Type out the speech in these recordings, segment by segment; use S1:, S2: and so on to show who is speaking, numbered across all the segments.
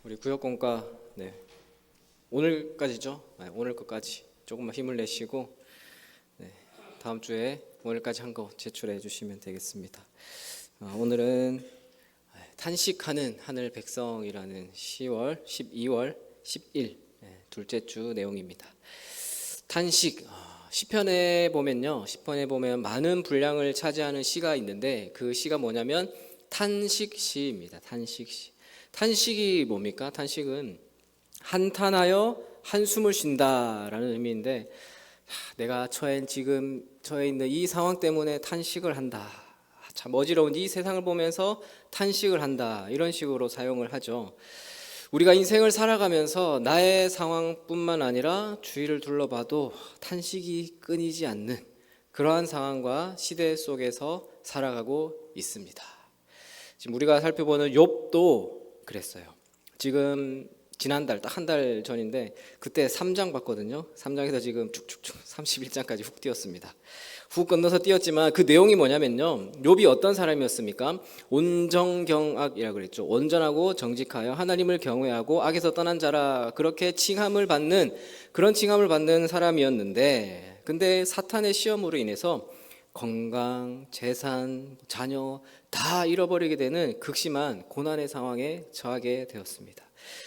S1: 우리 구역공과 오늘까지죠. 오늘 것까지 조금만 힘을 내시고 다음 주에 오늘까지 한 거 제출해 주시면 되겠습니다. 오늘은 탄식하는 하늘 백성이라는 10월, 12월, 10일 둘째 주 내용입니다. 탄식, 시편에 보면 많은 분량을 차지하는 시가 있는데 그 시가 뭐냐면 탄식시입니다. 탄식시. 탄식이 뭡니까? 탄식은 한탄하여 한숨을 쉰다라는 의미인데, 내가 지금 처해 있는 이 상황 때문에 탄식을 한다. 참 어지러운 이 세상을 보면서 탄식을 한다. 이런 식으로 사용을 하죠. 우리가 인생을 살아가면서 나의 상황뿐만 아니라 주위를 둘러봐도 탄식이 끊이지 않는 그러한 상황과 시대 속에서 살아가고 있습니다. 지금 우리가 살펴보는 욥도 그랬어요. 지금 지난달 딱 한 달 전인데 그때 3장 봤거든요. 3장에서 지금 쭉쭉쭉 31장까지 훅 뛰었습니다. 훅 건너서 뛰었지만 그 내용이 뭐냐면요, 욥이 어떤 사람이었습니까? 온정경악이라고 그랬죠. 온전하고 정직하여 하나님을 경외하고 악에서 떠난 자라, 그렇게 칭함을 받는, 그런 칭함을 받는 사람이었는데, 근데 사탄의 시험으로 인해서 건강, 재산, 자녀 다 잃어버리게 되는 극심한 고난의 상황에 처하게 되었습니다.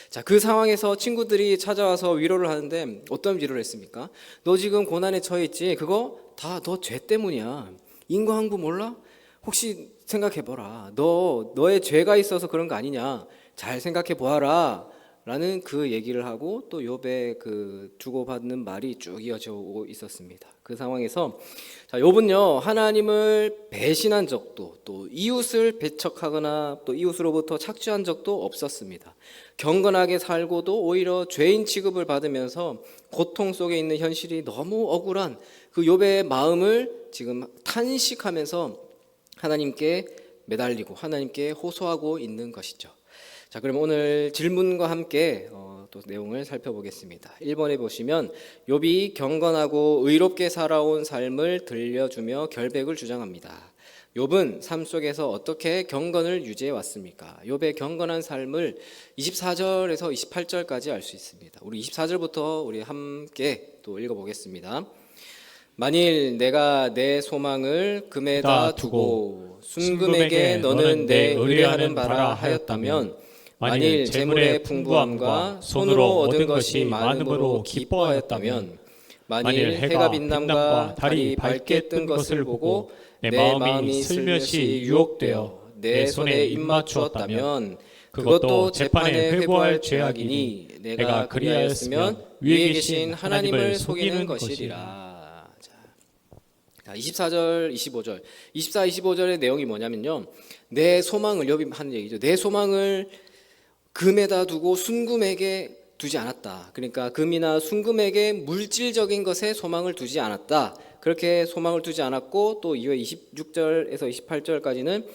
S1: 자, 그 상황에서 친구들이 찾아와서 위로를 하는데 어떤 위로를 했습니까? 너 지금 고난에 처해 있지? 그거 다 너 죄 때문이야. 인과응보 몰라? 혹시 생각해보라. 너의 죄가 있어서 그런 거 아니냐? 잘 생각해 보아라. 라는 그 얘기를 하고 또 욥의 그 주고받는 말이 쭉 이어져 오고 있었습니다. 그 상황에서 욥은요, 하나님을 배신한 적도, 또 이웃을 배척하거나 또 이웃으로부터 착취한 적도 없었습니다. 경건하게 살고도 오히려 죄인 취급을 받으면서 고통 속에 있는 현실이 너무 억울한 그 욥의 마음을 지금 탄식하면서 하나님께 매달리고 하나님께 호소하고 있는 것이죠. 자, 그럼 오늘 질문과 함께 또 내용을 살펴보겠습니다. 1번에 보시면 욥이 경건하고 의롭게 살아온 삶을 들려주며 결백을 주장합니다. 욥은 삶 속에서 어떻게 경건을 유지해 왔습니까? 욥의 경건한 삶을 24절에서 28절까지 알 수 있습니다. 우리 24절부터 우리 함께 또 읽어보겠습니다. 만일 내가 내 소망을 금에다 두고 순금에게 너는 내 의뢰하는 바라 하였다면, 만일 재물의 풍부함과 손으로 얻은 것이 많음으로 기뻐하였다면, 만일 해가 빛남과 달이 밝게 뜬 것을 보고 내 마음이 슬며시 유혹되어 내 손에 입맞추었다면, 그것도 재판에 회부할 죄악이니 내가 그리하였으면 위에 계신 하나님을 속이는 것이리라. 자, 24절, 25절. 24, 25절의 내용이 뭐냐면요, 내 소망을, 욥이 하는 얘기죠. 내 소망을 금에다 두고 순금에게 두지 않았다. 그러니까 금이나 순금에게 물질적인 것에 소망을 두지 않았다. 그렇게 소망을 두지 않았고, 또 이후에 26절에서 28절까지는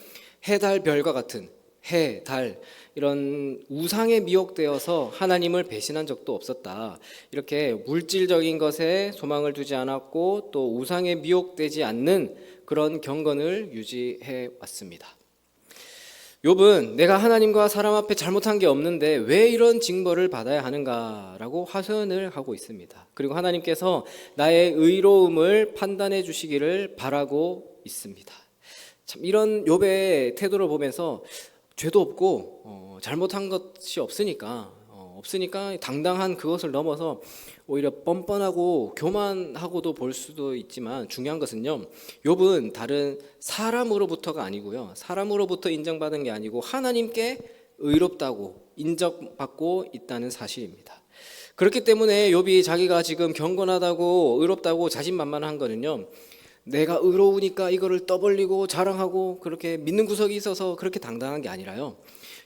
S1: 해, 달, 별과 같은 해, 달 이런 우상에 미혹되어서 하나님을 배신한 적도 없었다. 이렇게 물질적인 것에 소망을 두지 않았고 또 우상에 미혹되지 않는 그런 경건을 유지해 왔습니다. 욥은 내가 하나님과 사람 앞에 잘못한 게 없는데 왜 이런 징벌을 받아야 하는가라고 하소연을 하고 있습니다. 그리고 하나님께서 나의 의로움을 판단해 주시기를 바라고 있습니다. 참, 이런 욥의 태도를 보면서 죄도 없고 잘못한 것이 없으니까 당당한 그것을 넘어서 오히려 뻔뻔하고 교만하고도 볼 수도 있지만, 중요한 것은요, 욥은 다른 사람으로부터가 아니고요, 사람으로부터 인정받은 게 아니고 하나님께 의롭다고 인정받고 있다는 사실입니다. 그렇기 때문에 욥이 자기가 지금 경건하다고 의롭다고 자신만만한 거는요, 내가 의로우니까 이거를 떠벌리고 자랑하고 그렇게 믿는 구석이 있어서 그렇게 당당한 게 아니라요,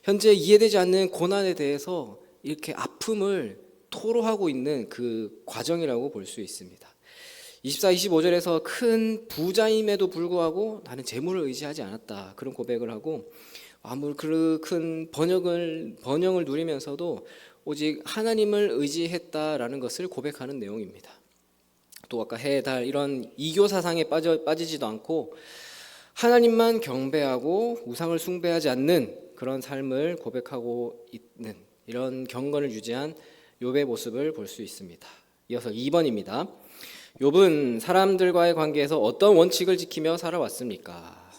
S1: 현재 이해되지 않는 고난에 대해서 이렇게 아픔을 토로하고 있는 그 과정이라고 볼 수 있습니다. 24, 25절에서 큰 부자임에도 불구하고 나는 재물을 의지하지 않았다, 그런 고백을 하고, 아무리 그 큰 번영을 누리면서도 오직 하나님을 의지했다라는 것을 고백하는 내용입니다. 또 아까 해, 달 이런 이교 사상에 빠지지도 않고 하나님만 경배하고 우상을 숭배하지 않는 그런 삶을 고백하고 있는 이런 경건을 유지한 욥의 모습을 볼 수 있습니다. 이어서 2번입니다. 욥은 사람들과의 관계에서 어떤 원칙을 지키며 살아왔습니까?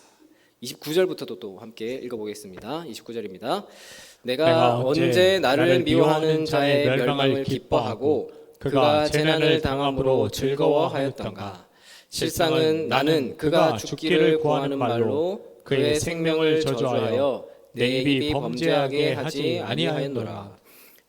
S1: 29절부터도 또 함께 읽어보겠습니다. 29절입니다. 내가 언제 나를 미워하는 자의 멸망을 기뻐하고 그가 재난을 당함으로 즐거워하였던가. 실상은 나는 그가 죽기를 구하는 말로 그의 생명을 저주하여 내 입이 범죄하게 하지 아니하였노라.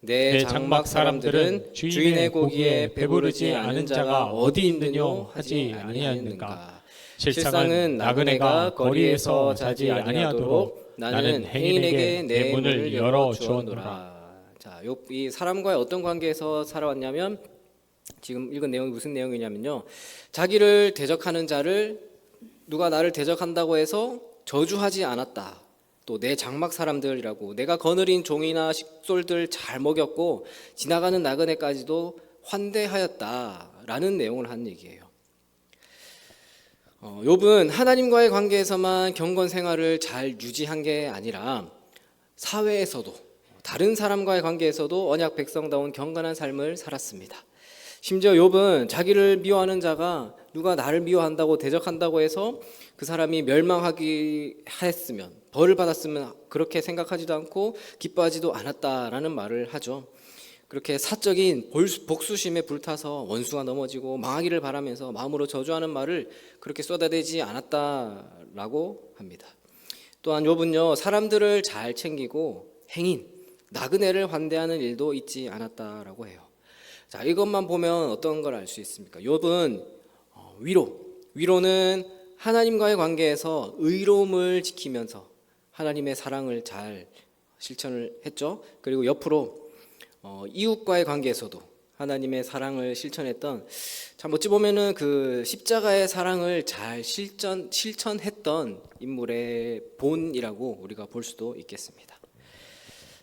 S1: 내 장막 사람들은 주인의 고기에 배부르지 않은 자가 어디 있느뇨 하지 아니하였는가. 실상은 나그네가 거리에서 자지 아니하도록 나는 행인에게 내 문을 열어 주었노라. 자, 욥이 사람과의 어떤 관계에서 살아왔냐면, 지금 읽은 내용이 무슨 내용이냐면요, 자기를 대적하는 자를, 누가 나를 대적한다고 해서 저주하지 않았다. 또 내 장막 사람들이라고, 내가 거느린 종이나 식솔들 잘 먹였고 지나가는 나그네까지도 환대하였다라는 내용을 한 얘기예요. 욥은 하나님과의 관계에서만 경건 생활을 잘 유지한 게 아니라 사회에서도, 다른 사람과의 관계에서도 언약 백성다운 경건한 삶을 살았습니다. 심지어 욥은 자기를 미워하는 자가 누가 나를 미워한다고 대적한다고 해서 그 사람이 멸망하기 했으면, 벌을 받았으면 그렇게 생각하지도 않고 기뻐하지도 않았다라는 말을 하죠. 그렇게 사적인 복수심에 불타서 원수가 넘어지고 망하기를 바라면서 마음으로 저주하는 말을 그렇게 쏟아내지 않았다라고 합니다. 또한 욥은요, 사람들을 잘 챙기고 행인, 나그네를 환대하는 일도 잊지 않았다라고 해요. 자, 이것만 보면 어떤 걸 알 수 있습니까? 욥은 위로는 하나님과의 관계에서 의로움을 지키면서 하나님의 사랑을 잘 실천을 했죠. 그리고 옆으로 이웃과의 관계에서도 하나님의 사랑을 실천했던, 참 어찌 보면은 그 십자가의 사랑을 잘 실천했던 인물의 본이라고 우리가 볼 수도 있겠습니다.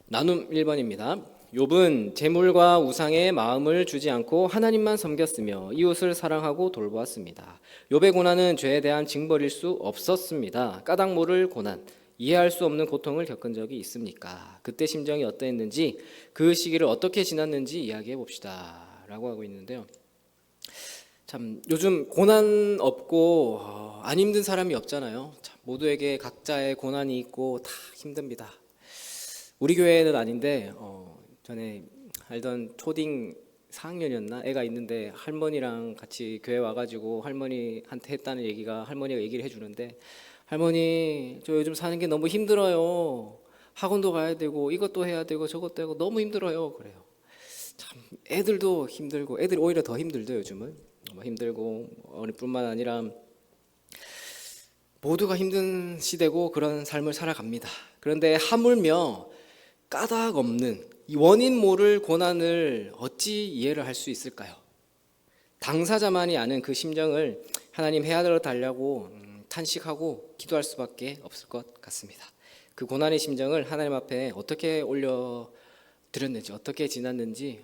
S1: 나눔 1번입니다. 욥은 재물과 우상에 마음을 주지 않고 하나님만 섬겼으며 이웃을 사랑하고 돌보았습니다. 욥의 고난은 죄에 대한 징벌일 수 없었습니다. 까닭 모를 고난, 이해할 수 없는 고통을 겪은 적이 있습니까? 그때 심정이 어떠했는지, 그 시기를 어떻게 지났는지 이야기해 봅시다 라고 하고 있는데요, 참 요즘 고난 없고 안 힘든 사람이 없잖아요. 참 모두에게 각자의 고난이 있고 다 힘듭니다. 우리 교회는 아닌데 전에 알던 초딩 4학년이었나 애가 있는데, 할머니랑 같이 교회 와가지고 할머니한테 했다는 얘기가, 할머니가 얘기를 해주는데, 할머니 저 요즘 사는 게 너무 힘들어요. 학원도 가야 되고 이것도 해야 되고 저것도 하고 너무 힘들어요. 그래요. 참 애들도 힘들고, 애들이 오히려 더 힘들죠. 요즘은 힘들고, 어린뿐만 아니라 모두가 힘든 시대고 그런 삶을 살아갑니다. 그런데 하물며 까닭 없는 이 원인 모를 고난을 어찌 이해를 할 수 있을까요? 당사자만이 아는 그 심정을 하나님 헤아려 달라고 탄식하고 기도할 수밖에 없을 것 같습니다. 그 고난의 심정을 하나님 앞에 어떻게 올려드렸는지, 어떻게 지났는지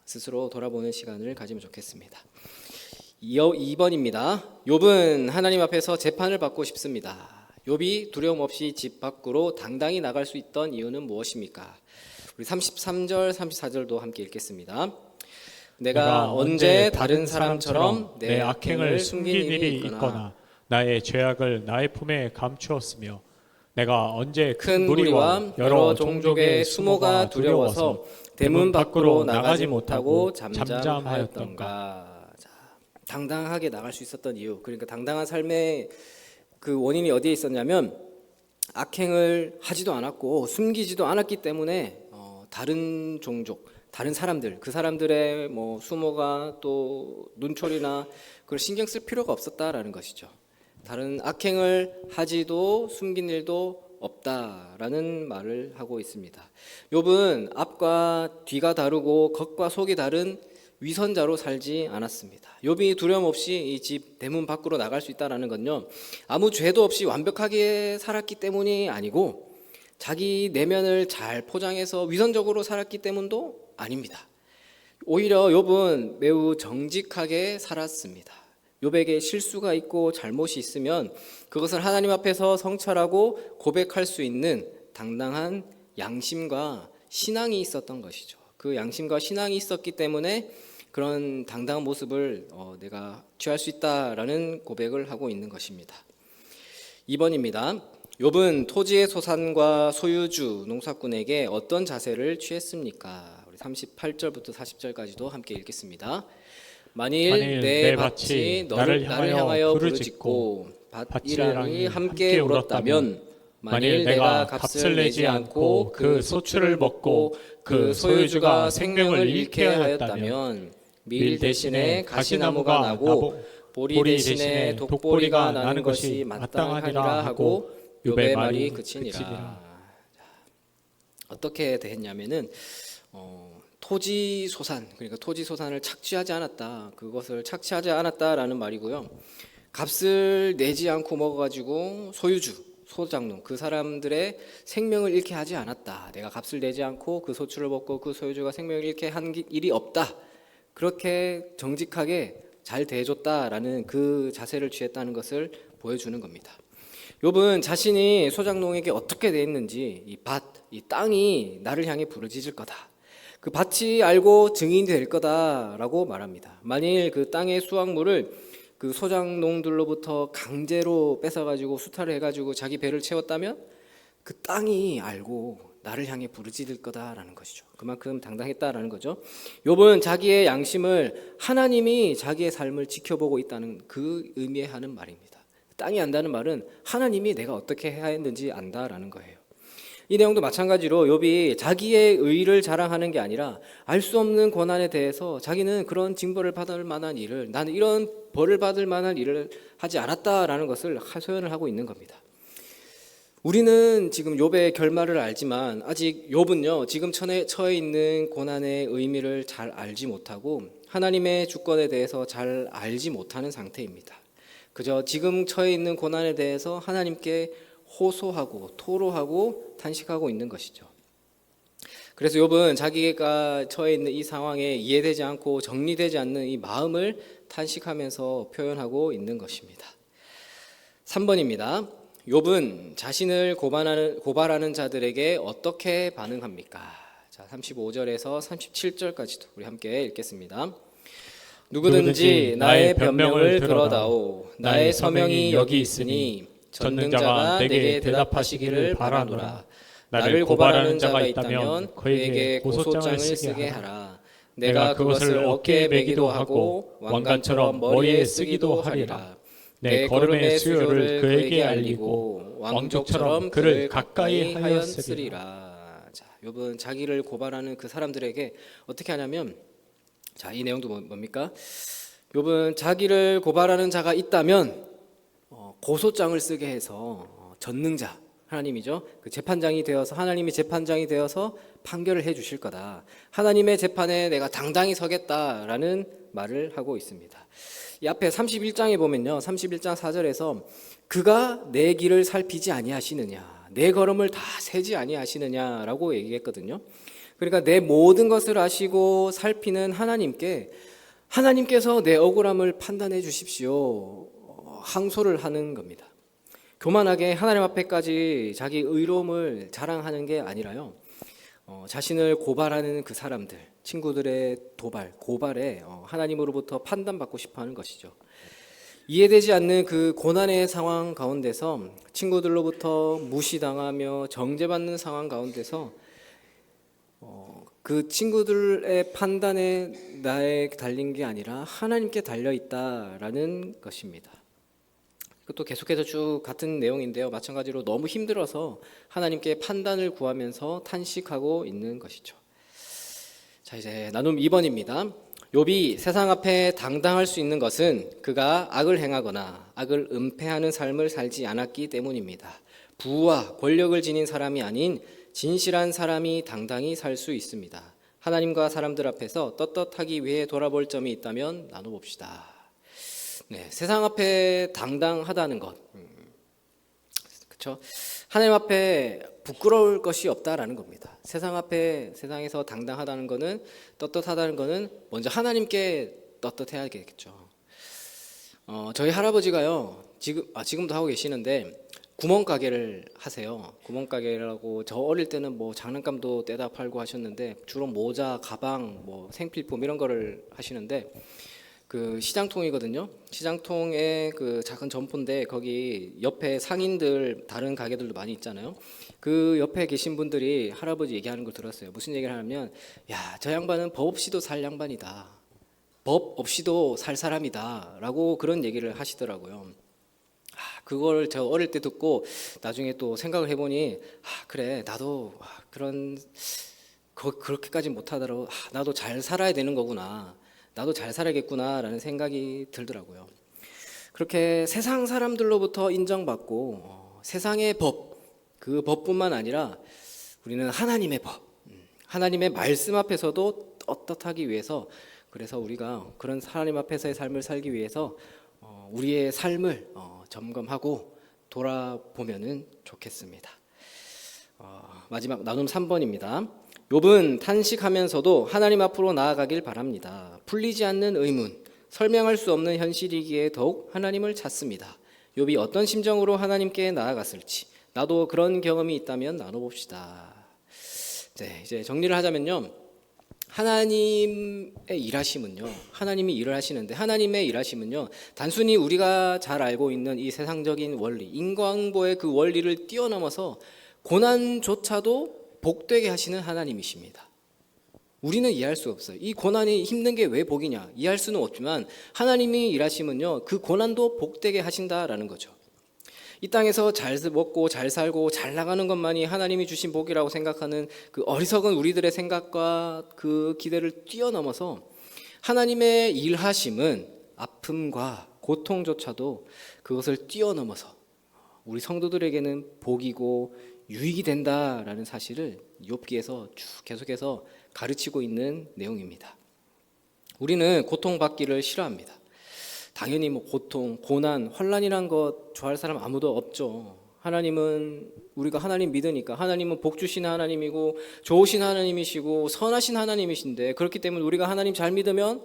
S1: 스스로 돌아보는 시간을 가지면 좋겠습니다. 2번입니다. 욥은 하나님 앞에서 재판을 받고 싶습니다. 욥이 두려움 없이 집 밖으로 당당히 나갈 수 있던 이유는 무엇입니까? 우리 33절, 34절도 함께 읽겠습니다. 내가 언제 다른 사람처럼 내 악행을 숨긴 일이 있거나
S2: 나의 죄악을 나의 품에 감추었으며, 내가 언제
S1: 큰 무리와 여러 종족의 수모가 두려워서 대문 밖으로 나가지 못하고 잠잠하였던가. 자, 당당하게 나갈 수 있었던 이유, 그러니까 당당한 삶의 그 원인이 어디에 있었냐면, 악행을 하지도 않았고 숨기지도 않았기 때문에 다른 종족, 다른 사람들, 그 사람들의 뭐 수모가 또 눈초리나 그걸 신경 쓸 필요가 없었다라는 것이죠. 다른 악행을 하지도 숨긴 일도 없다라는 말을 하고 있습니다. 욥은 앞과 뒤가 다르고 겉과 속이 다른 위선자로 살지 않았습니다. 욥이 두려움 없이 이 집 대문 밖으로 나갈 수 있다는 건요, 아무 죄도 없이 완벽하게 살았기 때문이 아니고 자기 내면을 잘 포장해서 위선적으로 살았기 때문도 아닙니다. 오히려 욥은 매우 정직하게 살았습니다. 욥에게 실수가 있고 잘못이 있으면 그것을 하나님 앞에서 성찰하고 고백할 수 있는 당당한 양심과 신앙이 있었던 것이죠. 그 양심과 신앙이 있었기 때문에 그런 당당한 모습을 내가 취할 수 있다라는 고백을 하고 있는 것입니다. 2번입니다. 욥은 토지의 소산과 소유주, 농사꾼에게 어떤 자세를 취했습니까? 우리 38절부터 40절까지도 함께 읽겠습니다. 만일 내 밭이 나를 향하여 부르짖고 밭이랑이 함께 울었다면, 만일 내가 값을 내지 않고 그 소출을 먹고 그 소유주가 생명을 잃게 하였다면, 밀 대신에 가시나무가 나고 보리 대신에 독보리가 나는 것이 마땅하니라 하고 욥의 말이 그치니라. 어떻게 됐냐면은 토지 소산, 그러니까 토지 소산을 착취하지 않았다, 그것을 착취하지 않았다라는 말이고요. 값을 내지 않고 먹어가지고 소유주, 소장농, 그 사람들의 생명을 잃게 하지 않았다. 내가 값을 내지 않고 그 소출을 먹고 그 소유주가 생명을 잃게 한 일이 없다. 그렇게 정직하게 잘 대해줬다라는 그 자세를 취했다는 것을 보여주는 겁니다. 욥은 자신이 소장농에게 어떻게 대했는지, 이 밭, 이 땅이 나를 향해 부르짖을 거다, 그 밭이 알고 증인이 될 거다라고 말합니다. 만일 그 땅의 수확물을 그 소장농들로부터 강제로 뺏어가지고 수탈을 해가지고 자기 배를 채웠다면 그 땅이 알고 나를 향해 부르짖을 거다라는 것이죠. 그만큼 당당했다라는 거죠. 욥은 자기의 양심을, 하나님이 자기의 삶을 지켜보고 있다는 그 의미에 하는 말입니다. 땅이 안다는 말은 하나님이 내가 어떻게 해야 했는지 안다라는 거예요. 이 내용도 마찬가지로 욥이 자기의 의를 자랑하는 게 아니라 알 수 없는 고난에 대해서 자기는 그런 징벌을 받을 만한 일을, 나는 이런 벌을 받을 만한 일을 하지 않았다라는 것을 하소연을 하고 있는 겁니다. 우리는 지금 욥의 결말을 알지만 아직 욥은요, 지금 처해 있는 고난의 의미를 잘 알지 못하고 하나님의 주권에 대해서 잘 알지 못하는 상태입니다. 그저 지금 처해 있는 고난에 대해서 하나님께 호소하고 토로하고 탄식하고 있는 것이죠. 그래서 욥은 자기가 처해 있는 이 상황에 이해되지 않고 정리되지 않는 이 마음을 탄식하면서 표현하고 있는 것입니다. 3번입니다. 욥은 자신을 고발하는 자들에게 어떻게 반응합니까? 자, 35절에서 37절까지도 우리 함께 읽겠습니다. 누구든지 나의 변명을 들어다오. 나의 서명이 여기 있으니 전능자가 내게 대답하시기를 바라노라. 나를 고발하는 자가 있다면 그에게 고소장을 쓰게 하라. 내가 그것을 어깨에 매기도 하고 왕관처럼 머리에 쓰기도 하리라. 내 걸음의 수요를 그에게 알리고 왕족처럼 그를 가까이 하였으리라. 자, 욥은 자기를 고발하는 그 사람들에게 어떻게 하냐면, 자, 이 내용도 뭡니까? 욥은 자기를 고발하는 자가 있다면 고소장을 쓰게 해서 전능자, 하나님이죠, 그 재판장이 되어서, 하나님이 재판장이 되어서 판결을 해 주실 거다. 하나님의 재판에 내가 당당히 서겠다라는 말을 하고 있습니다. 이 앞에 31장에 보면요, 31장 4절에서 그가 내 길을 살피지 아니하시느냐, 내 걸음을 다 세지 아니하시느냐라고 얘기했거든요. 그러니까 내 모든 것을 아시고 살피는 하나님께서 내 억울함을 판단해 주십시오, 항소를 하는 겁니다. 교만하게 하나님 앞에까지 자기 의로움을 자랑하는 게 아니라요, 자신을 고발하는 그 사람들, 친구들의 고발에 하나님으로부터 판단받고 싶어하는 것이죠. 이해되지 않는 그 고난의 상황 가운데서, 친구들로부터 무시당하며 정죄받는 상황 가운데서 그 친구들의 판단에 나에 달린 게 아니라 하나님께 달려 있다라는 것입니다. 그것도 계속해서 쭉 같은 내용인데요, 마찬가지로 너무 힘들어서 하나님께 판단을 구하면서 탄식하고 있는 것이죠. 자, 이제 나눔 2번입니다. 욥이 세상 앞에 당당할 수 있는 것은 그가 악을 행하거나 악을 은폐하는 삶을 살지 않았기 때문입니다. 부와 권력을 지닌 사람이 아닌 진실한 사람이 당당히 살 수 있습니다. 하나님과 사람들 앞에서 떳떳하기 위해 돌아볼 점이 있다면 나눠봅시다. 네, 세상 앞에 당당하다는 것, 그렇죠? 하나님 앞에 부끄러울 것이 없다라는 겁니다. 세상에서 당당하다는 것은, 떳떳하다는 것은 먼저 하나님께 떳떳해야겠죠. 저희 할아버지가요, 지금도 하고 계시는데, 구멍가게를 하세요. 구멍가게라고 저 어릴 때는 뭐 장난감도 떼다 팔고 하셨는데 주로 모자, 가방, 뭐 생필품 이런 거를 하시는데 그 시장통이거든요. 시장통에 그 작은 점포인데 거기 옆에 상인들 다른 가게들도 많이 있잖아요. 그 옆에 계신 분들이 할아버지 얘기하는 걸 들었어요. 무슨 얘기를 하냐면 야, 저 양반은 법 없이도 살 양반이다. 법 없이도 살 사람이다라고 그런 얘기를 하시더라고요. 그걸 저 어릴 때 듣고 나중에 또 생각을 해보니 그래 나도 그런 그렇게까지 못하더라도 나도 잘 살아야 되는 거구나, 나도 잘 살아야겠구나라는 생각이 들더라고요. 그렇게 세상 사람들로부터 인정받고 세상의 법, 그 법뿐만 아니라 우리는 하나님의 법, 하나님의 말씀 앞에서도 떳떳하기 위해서, 그래서 우리가 그런 하나님 앞에서의 삶을 살기 위해서 우리의 삶을 점검하고 돌아보면은 좋겠습니다. 마지막 나눔 3번입니다. 욥은 탄식하면서도 하나님 앞으로 나아가길 바랍니다. 풀리지 않는 의문, 설명할 수 없는 현실이기에 더욱 하나님을 찾습니다. 욥이 어떤 심정으로 하나님께 나아갔을지 나도 그런 경험이 있다면 나눠봅시다. 네, 이제 정리를 하자면요. 하나님의 일하심은요, 하나님이 일을 하시는데 하나님의 일하심은요, 단순히 우리가 잘 알고 있는 이 세상적인 원리, 인과응보의 그 원리를 뛰어넘어서 고난조차도 복되게 하시는 하나님이십니다. 우리는 이해할 수 없어요. 이 고난이 힘든 게 왜 복이냐 이해할 수는 없지만 하나님이 일하심은요, 그 고난도 복되게 하신다라는 거죠. 이 땅에서 잘 먹고 잘 살고 잘 나가는 것만이 하나님이 주신 복이라고 생각하는 그 어리석은 우리들의 생각과 그 기대를 뛰어넘어서 하나님의 일하심은 아픔과 고통조차도 그것을 뛰어넘어서 우리 성도들에게는 복이고 유익이 된다라는 사실을 욥기에서 쭉 계속해서 가르치고 있는 내용입니다. 우리는 고통받기를 싫어합니다. 당연히 뭐 고통, 고난, 환난이란 것 좋아할 사람 아무도 없죠. 하나님은 우리가 하나님 믿으니까 하나님은 복 주시는 하나님이고 좋으신 하나님이시고 선하신 하나님이신데, 그렇기 때문에 우리가 하나님 잘 믿으면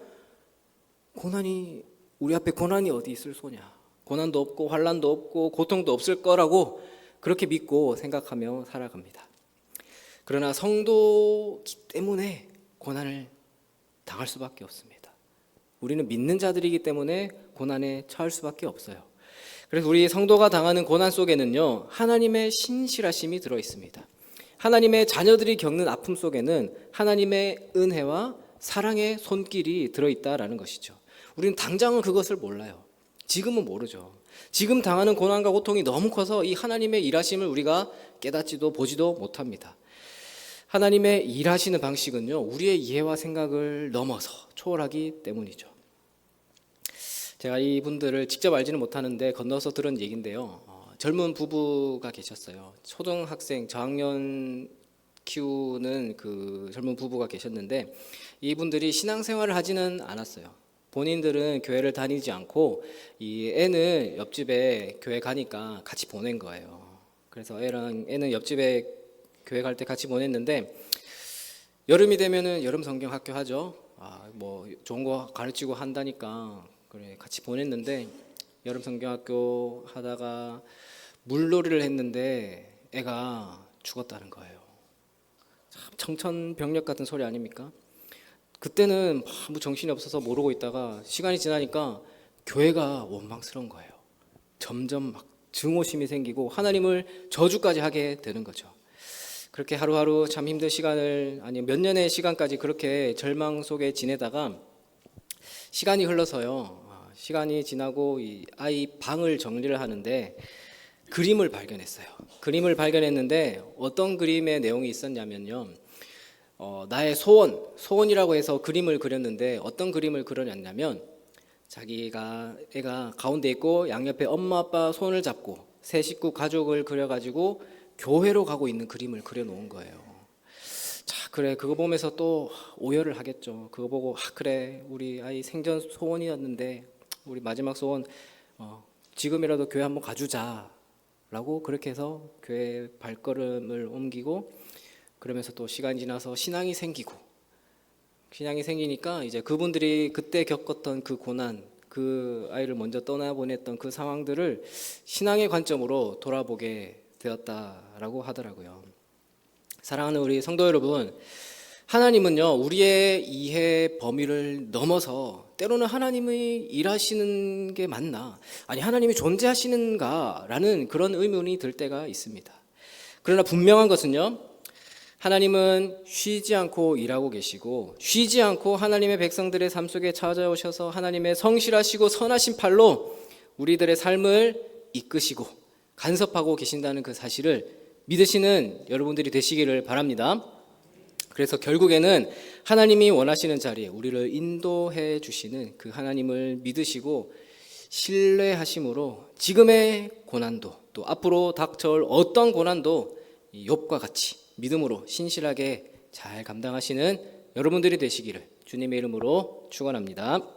S1: 고난이 우리 앞에 고난이 어디 있을 소냐, 고난도 없고 환난도 없고 고통도 없을 거라고 그렇게 믿고 생각하며 살아갑니다. 그러나 성도기 때문에 고난을 당할 수밖에 없습니다. 우리는 믿는 자들이기 때문에 고난에 처할 수밖에 없어요. 그래서 우리 성도가 당하는 고난 속에는요, 하나님의 신실하심이 들어 있습니다. 하나님의 자녀들이 겪는 아픔 속에는 하나님의 은혜와 사랑의 손길이 들어 있다라는 것이죠. 우리는 당장은 그것을 몰라요. 지금은 모르죠. 지금 당하는 고난과 고통이 너무 커서 이 하나님의 일하심을 우리가 깨닫지도 보지도 못합니다. 하나님의 일하시는 방식은요, 우리의 이해와 생각을 넘어서 초월하기 때문이죠. 제가 이분들을 직접 알지는 못하는데 건너서 들은 얘기인데요. 젊은 부부가 계셨어요. 초등학생 저학년 키우는 그 젊은 부부가 계셨는데 이분들이 신앙생활을 하지는 않았어요. 본인들은 교회를 다니지 않고 이 애는 옆집에 교회 가니까 같이 보낸 거예요. 그래서 애는 옆집에 교회 갈 때 같이 보냈는데 여름이 되면은 여름 성경 학교 하죠. 뭐 좋은 거 가르치고 한다니까 그래 같이 보냈는데 여름 성경 학교 하다가 물놀이를 했는데 애가 죽었다는 거예요. 참 청천벽력 같은 소리 아닙니까? 그때는 아무 정신이 없어서 모르고 있다가 시간이 지나니까 교회가 원망스러운 거예요. 점점 막 증오심이 생기고 하나님을 저주까지 하게 되는 거죠. 그렇게 하루하루 참 힘든 시간을, 아니 몇 년의 시간까지 그렇게 절망 속에 지내다가 시간이 흘러서요. 시간이 지나고 이 아이 방을 정리를 하는데 그림을 발견했어요. 그림을 발견했는데 어떤 그림의 내용이 있었냐면요. 나의 소원이라고 해서 그림을 그렸는데 어떤 그림을 그려놨냐면 애가 가운데 있고 양옆에 엄마 아빠 손을 잡고 세 식구 가족을 그려가지고 교회로 가고 있는 그림을 그려놓은 거예요. 자, 그래 그거 보면서 또 오열을 하겠죠. 그거 보고 그래 우리 아이 생전 소원이었는데 우리 마지막 소원 지금이라도 교회 한번 가주자라고 그렇게 해서 교회 발걸음을 옮기고, 그러면서 또 시간이 지나서 신앙이 생기니까 이제 그분들이 그때 겪었던 그 고난, 그 아이를 먼저 떠나보냈던 그 상황들을 신앙의 관점으로 돌아보게 되었다라고 하더라고요. 사랑하는 우리 성도 여러분, 하나님은요, 우리의 이해 범위를 넘어서 때로는 하나님이 일하시는 게 맞나? 아니, 하나님이 존재하시는가라는 그런 의문이 들 때가 있습니다. 그러나 분명한 것은요, 하나님은 쉬지 않고 일하고 계시고 쉬지 않고 하나님의 백성들의 삶 속에 찾아오셔서 하나님의 성실하시고 선하신 팔로 우리들의 삶을 이끄시고 간섭하고 계신다는 그 사실을 믿으시는 여러분들이 되시기를 바랍니다. 그래서 결국에는 하나님이 원하시는 자리에 우리를 인도해 주시는 그 하나님을 믿으시고 신뢰하심으로 지금의 고난도 또 앞으로 닥쳐올 어떤 고난도 욥과 같이 믿음으로 신실하게 잘 감당하시는 여러분들이 되시기를 주님의 이름으로 축원합니다.